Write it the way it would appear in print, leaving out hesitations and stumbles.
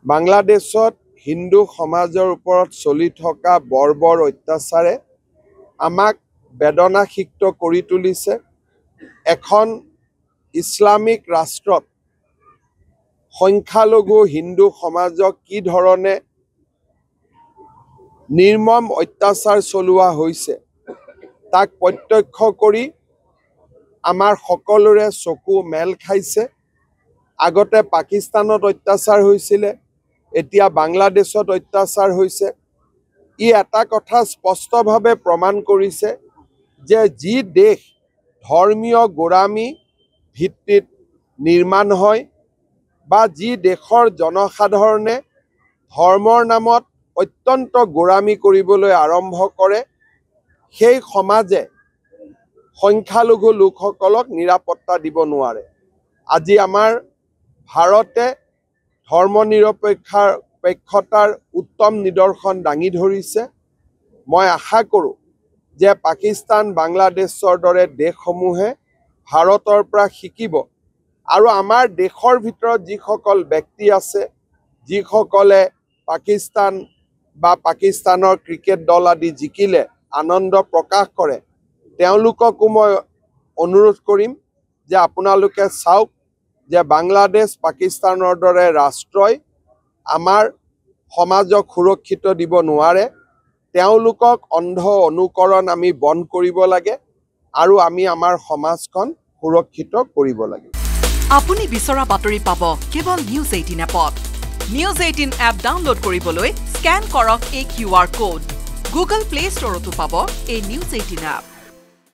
বাংলাদেশত হিন্দু সমাজৰ ওপৰত চলি থকা বৰ্বৰ অত্যাচাৰে আমাক বেদনাসিক্ত কৰি তুলিছে। এখন ইছলামিক ৰাষ্ট্ৰত সংখ্যালঘু হিন্দু সমাজক কি ধৰণে নিৰ্মম অত্যাচাৰ চলোৱা হৈছে তাক প্ৰত্যক্ষ কৰি আমাৰ সকলোৰে চকু মেল খাইছে। আগতে পাকিস্তানত অত্যাচাৰ হৈছিলে, এতিয়া বাংলাদেশত অত্যাচাৰ হৈছে। ই এটা কথা স্পষ্টভাৱে প্ৰমাণ কৰিছে যে যি দেশ ধৰ্মীয় গোৰামী ভিত্তিত নিৰ্মাণ হয় বা যি দেশৰ জনসাধাৰণে ধৰ্মৰ নামত অত্যন্ত গোৰামী কৰিবলৈ আৰম্ভ কৰে, সেই সমাজে সংখ্যালঘু লোকসকলক নিৰাপত্তা দিব নোৱাৰে। আজি আমাৰ ভাৰতে ধৰ্মনিৰপেক্ষতাৰ উত্তম নিদৰ্শন দাঙি ধৰিছে। মই আশা কৰোঁ যে পাকিস্তান, বাংলাদেশৰ দৰে দেশসমূহে ভাৰতৰ পৰা শিকিব আৰু আমাৰ দেশৰ ভিতৰত যিসকল ব্যক্তি আছে, যিসকলে পাকিস্তান বা পাকিস্তানৰ ক্ৰিকেট দল আদি জিকিলে আনন্দ প্ৰকাশ কৰে, তেওঁলোককো মই অনুৰোধ কৰিম যে আপোনালোকে চাওক যে বাংলাদেশ, পাকিস্তানৰ দৰে ৰাষ্ট্ৰই আমাৰ সমাজক সুৰক্ষিত দিব নোৱাৰে। তেওঁলোকক অন্ধ অনুকৰণ আমি বন্ধ কৰিব লাগে আৰু আমি আমাৰ সমাজখন সুৰক্ষিত কৰিব লাগে। আপুনি বিচৰা বাতৰি পাব কেৱল নিউজ 18 এপত। নিউজ 18 এপ ডাউনলোড কৰিবলৈ স্কেন কৰক এই QR কোড। গুগল প্লে ষ্টৰতো পাব এই নিউজ 18 এপ।